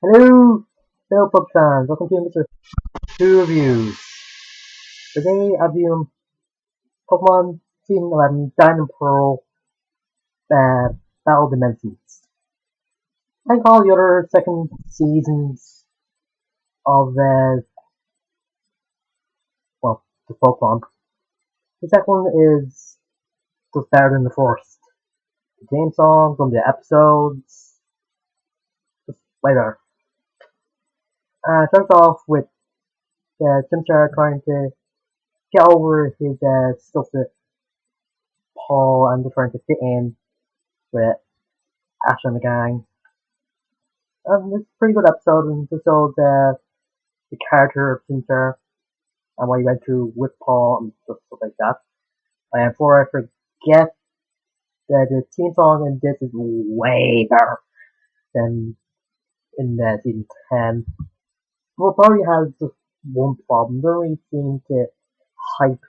Hello, fellow pub fans. Welcome to Mr.Who reviews. Today I review Pokemon Season 11 Diamond Pearl Battle Dimensions. Like all the other second seasons of the Pokemon, the second one is just better than the first. The theme song from the episodes, just way better. It starts off with Chimchar trying to get over his stuff with Paul and trying to fit in with Ash and the gang. It's a pretty good episode, and just showed the character of Sinclair and what he went through with Paul and stuff like that. And before I forget, the theme song in this is way better than in season 10. Well, it probably has just one problem. They don't really seem to hype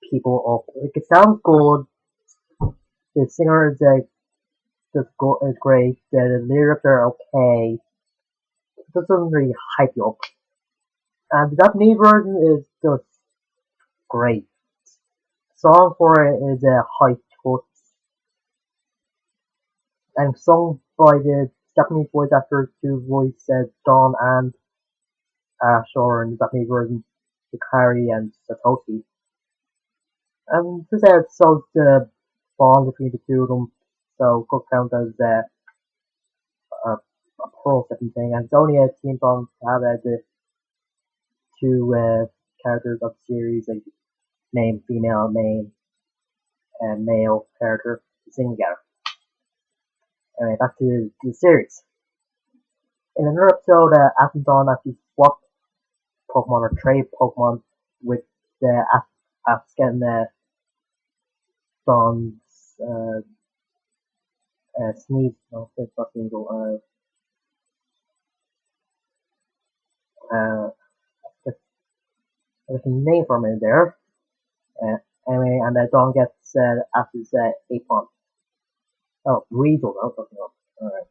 people up. Like, it sounds good. The singer is is great. The lyrics are okay. It doesn't really hype you up. And the Japanese version is just great. The song for it is High Touch and sung by the Japanese voice actors who voice Dawn and Ash, or in the Japanese version, Hikari and Satoshi. And this shows the bond between the two of them, so could count as a pearl second thing. And it's only a team song to have the two characters of the series, like main female, main and male character, to sing together. Anyway, back to the series. In another episode, Ash and Dawn actually swap Pokemon or trade Pokemon with the Ash getting Dawn's Sneeze. No, it's not Sneasel. There's a name for him in there. Anyway, and Dawn gets Ash's Apon. Oh, Weasel. I was talking about. Alright.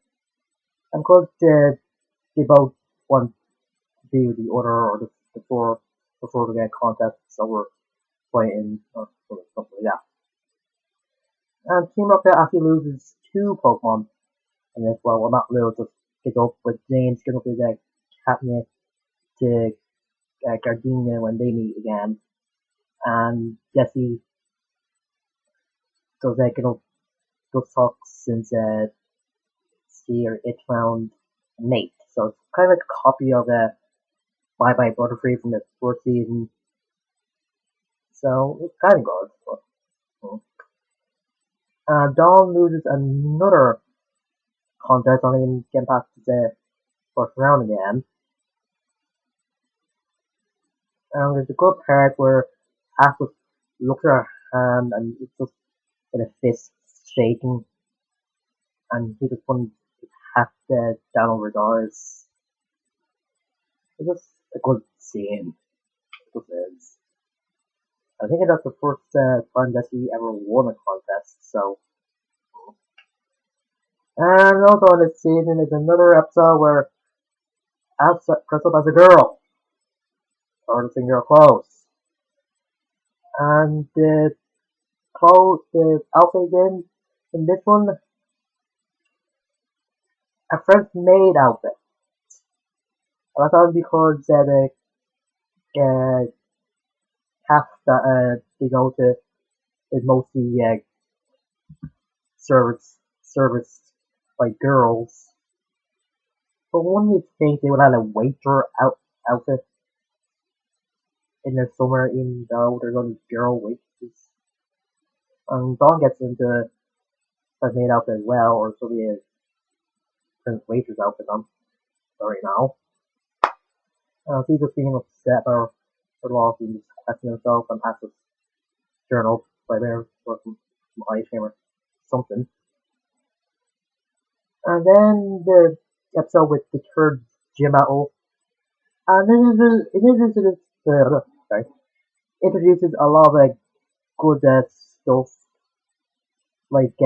And of course, they both want to be with the other, or before they get contests over fighting or something like that. And Team Rocket actually loses two Pokemon in this. Well, not lose, just get up with James, get up with Catnip to Gardenia when they meet again. And Jesse does get up, does talk since it found a mate. So it's kind of like a copy of Bye Bye Butterfree from the first season. So it's kind of good. But, Dawn loses another contest, only can get past the first round again. And there's a good part where Ash looks at her hand and it's just in a fist shaking, and he just puts his hat down over his eyes. It's just a good scene. It just is. I think that's the first time that he ever won a contest, so. And also in this season is another episode where Ash dressed up as a girl, or the singer clothes. And the outfit in this one, a French maid outfit. And I thought because the cast that they go to is mostly service by girls. But wouldn't you think they would have a waiter outfit in the summer, even though there's only girl waitresses? And Dawn gets into a maid outfit as well, or so the Prince waitress outfit on. Sorry now. He's just being upset or lost and just questioning himself and has to journal by there or some ice cream or something. And then the episode with the third gym battle. And it introduces a lot of good stuff, like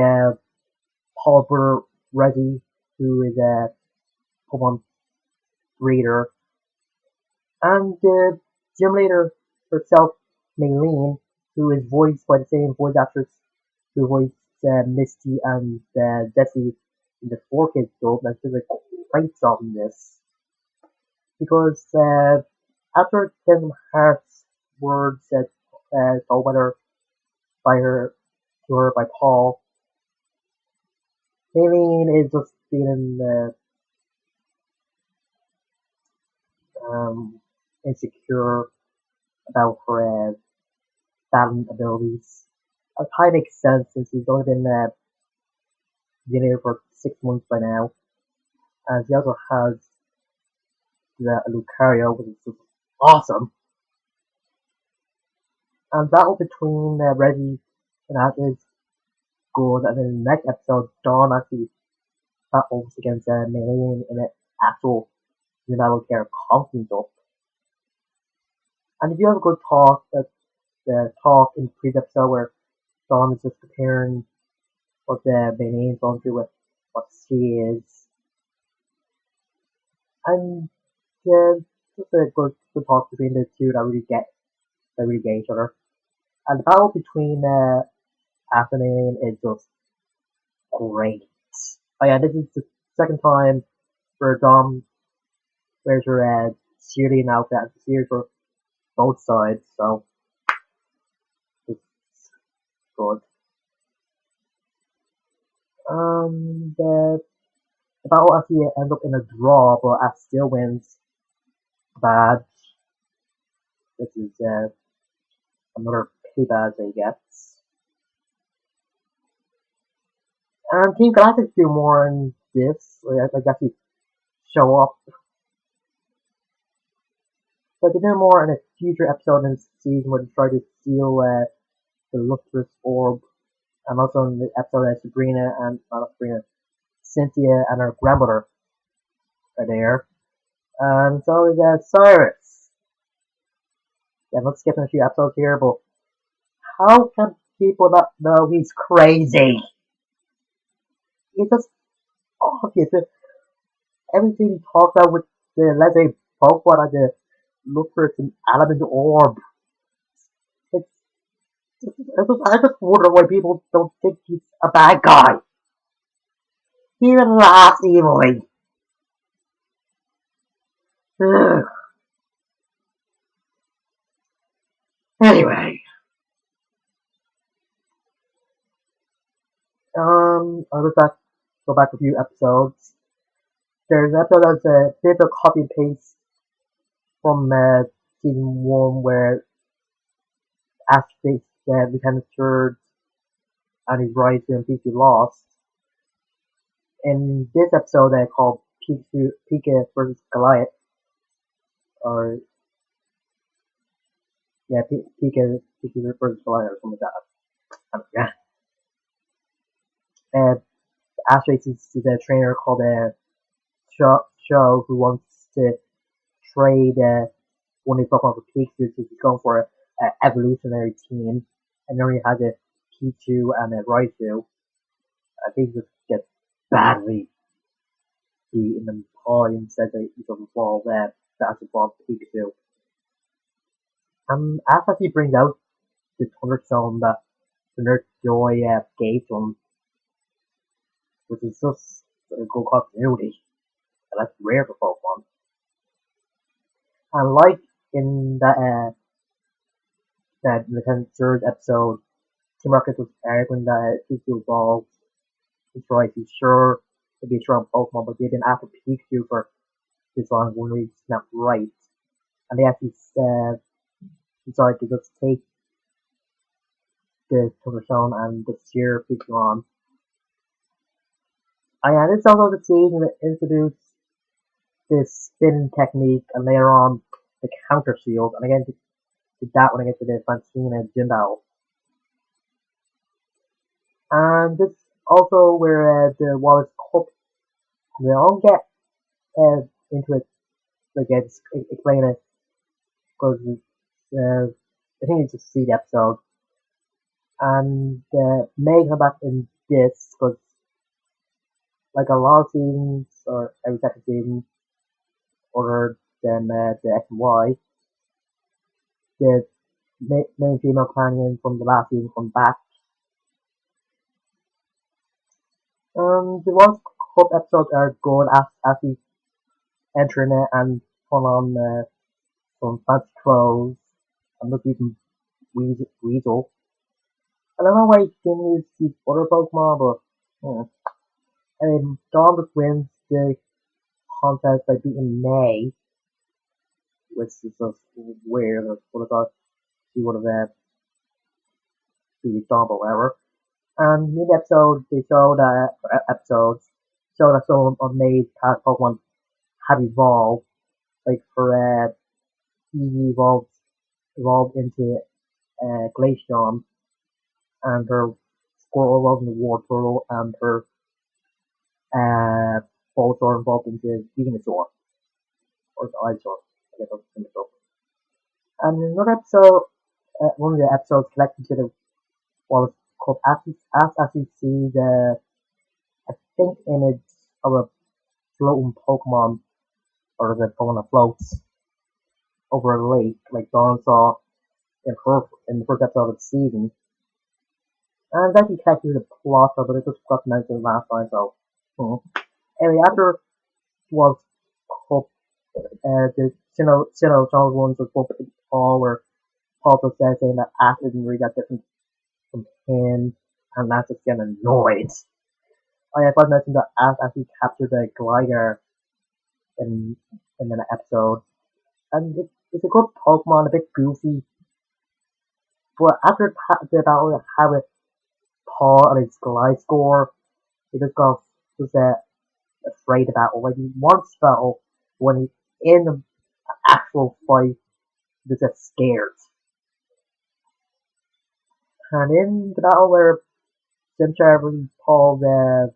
Paul brother Reggie, who is Pokemon breeder. And the gym leader herself, Maylene, who is voiced by the same voice actress who voiced Misty and Jessie in the 4 Kids dub, and she did a great job in this. Because after Kingdom Hearts words told by her to her by Paul, Maylene is just feeling insecure about her battling abilities. It kind of makes sense since he's only been here for 6 months by now, and he also has the Lucario, which is just awesome. And battle between Reggie and that is good. And then the next episode, Dawn actually battles against Maylene in an actual Metal Gear confidence up. And if you have a good talk, the talk in the previous episode where Dawn is just comparing what the Maylene going through with what she is, and just a good talk between the two that really get each other. And the battle between Ash and Maylene is just great. Oh yeah, this is the second time where Dom wears her cheerleading outfit and cheers for both sides, so it's good. The battle actually ends up in a draw, but Ash still wins. Badge. This is another pity badge that he gets. And Team Galactic do more in this, like actually show up. But they do more in a future episode in the season where they try to steal the Lustrous Orb. And also in the episode Sabrina and not Sabrina, Cynthia and her grandmother are there. And so is Cyrus. Yeah, I'm not skipping a few episodes here, but how can people not know he's crazy? He's just obvious. Everything he talks about with the legendary Pokemon and the Lustrous and Element Orb. It's I just wonder why people don't think he's a bad guy. He even laughs evilly. Ugh. Anyway, I'll go back a few episodes. There's an episode that's a bit of copy and paste from season 1 where Ash faced Lieutenant Surge and his rise to Pikachu lost. In this episode called Pika versus Goliath, or yeah, Pika versus Goliath or something like that. Yeah. Ash faces the trainer called Show who wants to trade one of his Pokemon for Pikachu, so he's going for an evolutionary team, and then he has a Pichu and a Raichu. I think just gets badly beat in the paw and says that he doesn't fall there, that actually falls Pikachu. Ash actually brings out the Thunderstone that the Nerd Joy gave to him, which is just a good continuity. And that's rare for Pokemon. And like in that Lieutenant Surge episode, Team Rocket was arguing that Pikachu evolved. He's right, he's sure to be a strong Pokemon, but they've been after Pikachu for this long when it's not right. And they actually decided to just take the Thunderstone and just cheer Pikachu on. And it's also the season that introduced this spin technique and later on the counter shield. And again, to that when I get to the Fantina Gym Battle. And this also where the Wallace Cup, they all get into it, like explain it, because I think it's just see the episode. And Meg come back in this, because Like a lot of seasons, or every second season, other than the X and Y, the main female companion from the last season come back. The one couple episodes are good as he entering it and put on some fancy clothes and look even Weasel. I don't know why he didn't use these other Pokemon, but Dawn just wins the contest by beating May, which is just weird. I would have thought she would have beat Dawn, but whatever. And in the episode, they show that episodes show that some of May's past Pokemon have evolved. Like for Eevee evolved into Glaceon, and her Squirtle evolved into Wartortle, and her uh, Bulbasaur evolved into Venusaur, or Ivysaur. I guess that's the mix up. And in another episode, one of the episodes connected to the was called As You See the I think image of a floating Pokemon, or the Pokemon that floats over a lake, like Dawn saw in the first episode of the season. And that actually connected to the plot, but it just got mentioned last time, so. Anyway, after was called the Sinnoh ones was both Paul, where Paul just says saying that Ash didn't really that different from him, and that's just getting annoyed. I thought I mentioned that Ash actually captured the glider in an episode, and it's a good Pokemon, a bit goofy, but after the battle how it Paul and his glide score, he just got just afraid of battle. Like he wants battle, when he's in the actual fight, he's just scared. And in the battle where Simcha really Paul the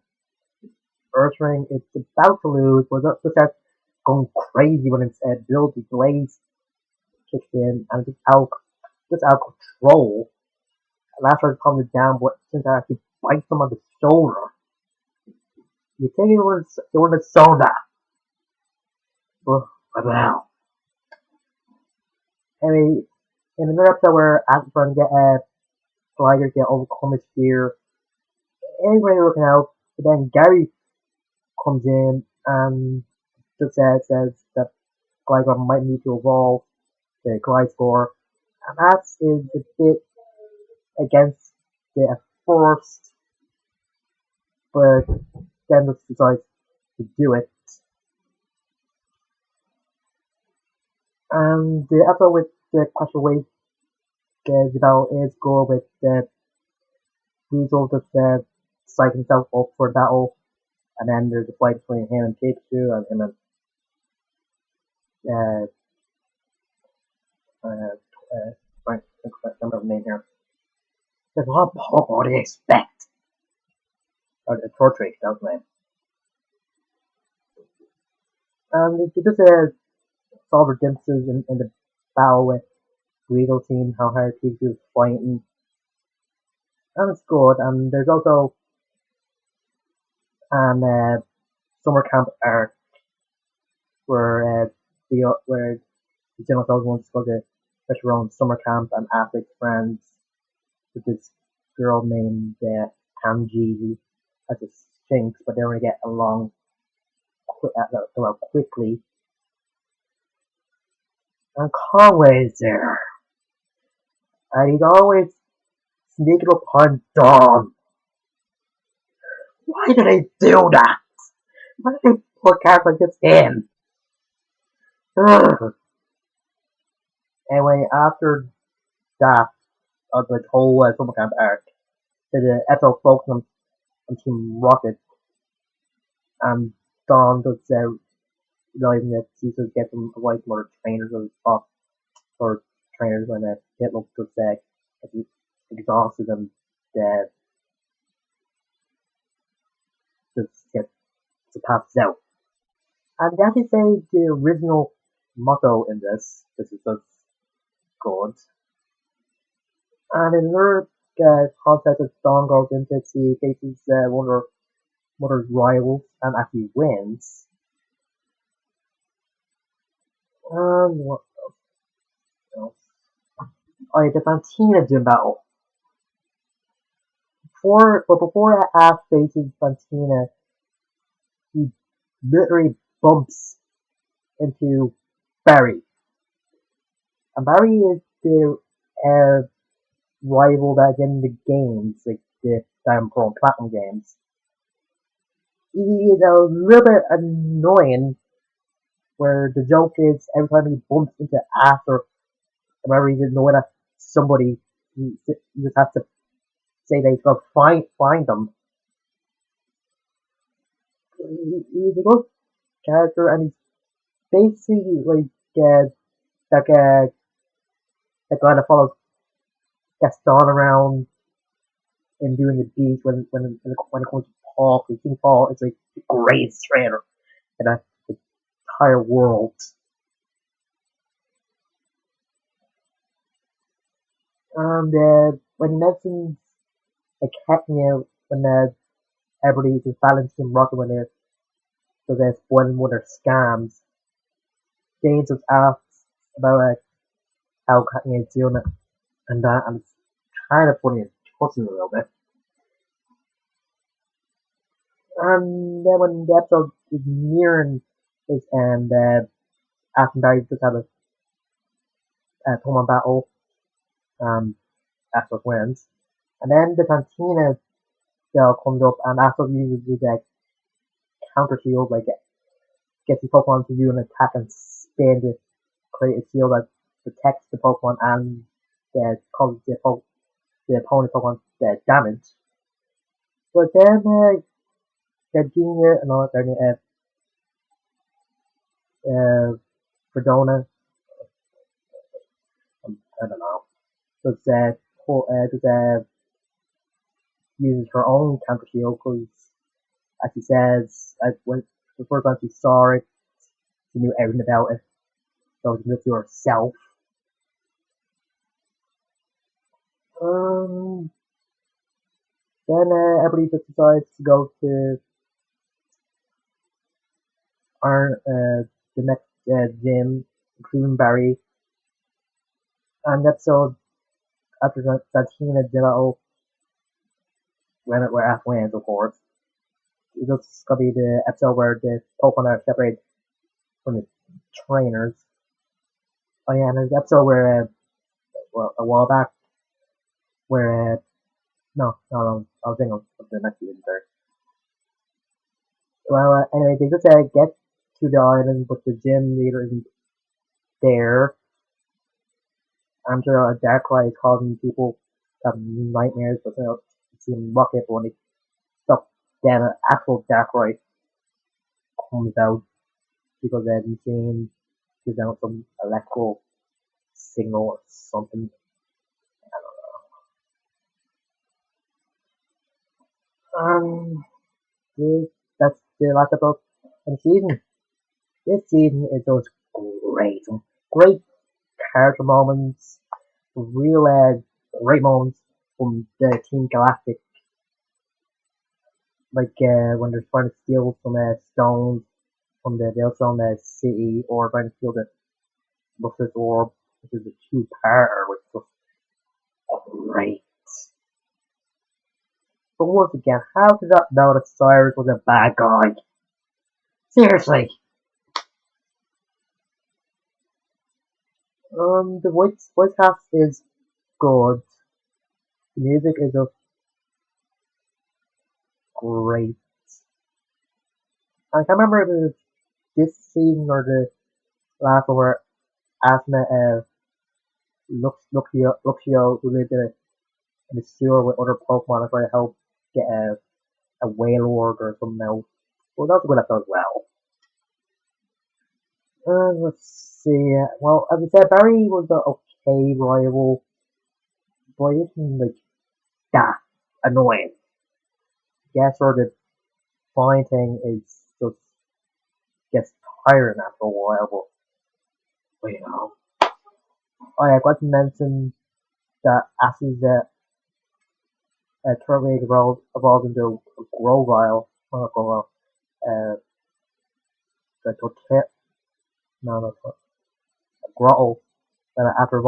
Earth Ring, it's about to lose, but it just starts going crazy when its ability Blaze kicks in, and just out of control. And after it comes down, but since I actually bites him on the shoulder, you think it would have shown that. But what the hell? Anyway, in another episode where Ash is trying to get Glider to overcome his fear, everybody looking out, but then Gary comes in and just says that Glider might need to evolve the Glide score, and that is a bit against the at first, but then just decides to do it. And the episode with the question weight is about is go with the Weasel just psych himself up for battle, and then there's a fight between him and Pikachu, and him and uh, Frank, I remember the name here. There's what do you expect? Or the Tortrig, that was the name. And they just solve the differences in the battle with Weasel team, how hard Pikachu is fighting, and it's good. And there's also an summer camp arc where where the Xenophils wants to go to her own summer camp and Affleck's friends with this girl named Angie who has a sphinx, but they only get along quickly. And Conway is there, and he's always sneaking up on Dawn. Why do they do that? Why do they put characters like this in? Ugh. Anyway, after that, of the whole summer camp arc, the episode focused on Team Rocket, and Dawn does realizing that she should get them away from other trainers or top or trainers when Hitler does exhausted and uh, just get to pass out. And they actually say the original motto in this is just good. And in another contest that Dawn goes into, she faces one of her mother's rivals and actually wins. And what else? Oh, yeah, the Fantina gym battle. Before Ash faces Fantina, he literally bumps into Barry. And Barry is the uh, rival that's in the games, like the Diamond Pearl and Platinum games. He is a little bit annoying, where the joke is every time he bumps into Ash or whenever he's annoyed at somebody, he just has to say that he's going to find them. He's a good character, and he's basically like that guy that guy that follows Gaston around and doing the deeds when it comes to Paul. Because King Paul is like the greatest trainer in the entire world. And when he mentions like Hetnia, when everybody is balancing rocket when they're so there's one of their scams, James was asked about how Hetnia is doing it and that, and it's kind of funny and touching a little bit. And then when the episode is nearing its end, Ash and Barry just have a Pokemon battle, and Axel wins. And then the Cantina spell comes up, and Axel uses his counter shield, like gets the Pokemon to do an attack and spin to create a shield that protects the Pokemon and causes the opponent Pokemon damage. But then Gardenia and all that, Verdona, I don't know, does uses her own counter shield because, as she says, when the first time she saw it, she knew everything about it, so she knew it to herself. Um, then everybody just decides to go to the next gym, including Barry. And episode after Santina Gelato, where Ash wins, of course. It's just gonna be the episode where the Pokemon are separated from the trainers. Oh yeah, and there's an episode where a while back where no, I was thinking of the next season there. Well, anyway, they just get to the island, but the gym leader isn't there. I'm sure a Darkrai is causing people to have nightmares, but it seems rocket when they stop. Then an actual Darkrai comes out because the machine gives out some electrical signal or something. Um, this, that's the last episode of the season. This season is just great. Some great character moments, real great moments from the Team Galactic. Like when they're trying to steal some stones from the Veilstone city, or trying to steal the Luxus Orb, which is a two-parter, which is just great. But once again, how did that know that Cyrus was a bad guy? Seriously. The voice cast is good. The music is just great. I can't remember if it was this season or the last one where Asma Luxio, who lived in the sewer with other Pokemon, to try to help get a Wailord or something else. Well, that's a good episode as well. Let's see. Well, as I said, Barry was an okay rival, but he isn't like that annoying. Yeah, sort of fighting is just gets tiring after a while, but you know. Oh yeah, I got to mention that Ash's Turtwig evolved into a Grovyle, called the Tortilla, no, Grotto, after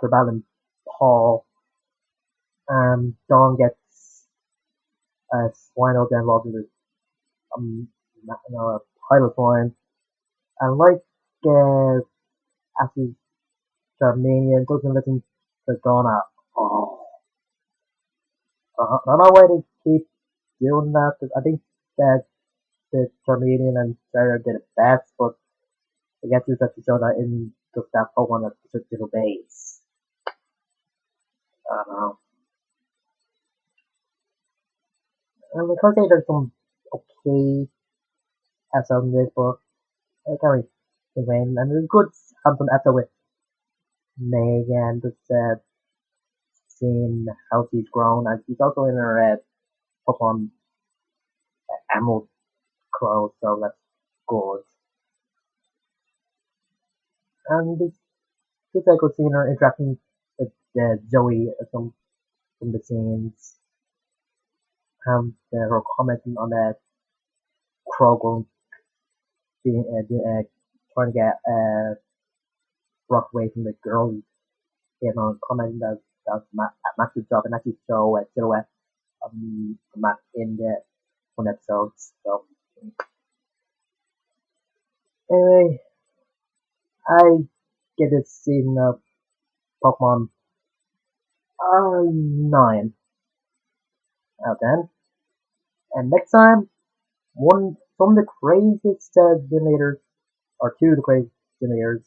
battling Paul, Don gets Swino then involved in the pilot line, and like after Charmanian doesn't listen to Donna. Oh, I don't know why they keep doing that. I think that the Charmanian and Sarah did it best, but I guess it's just to show that in just that Pokemon that just disobeys. I don't know. And because there's some okay episode in this book, I can't really complain. And it's good some episode with Megan, just seeing how she's grown, and she's also in her Pokemon Emerald clothes, so that's good. And it's like we've seen her interacting with Zoe at some of the scenes. Her commenting on that Krogan being trying to get Brock away from the girl, commenting that massive job and actually show silhouette Matt in the one episodes. So anyway, I get this season of Pokemon 9 out of 10. And next time, some of the craziest generators, or two of the craziest generators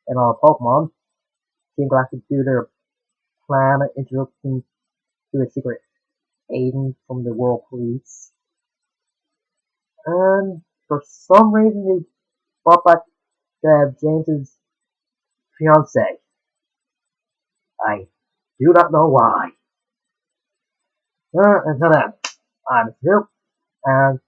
in all Pokemon, Team Galactic do their plan of introducing to a secret agent from the World Police. And for some reason, they brought back James's fiance. I do not know why. Until then, I'm Mr.Who, and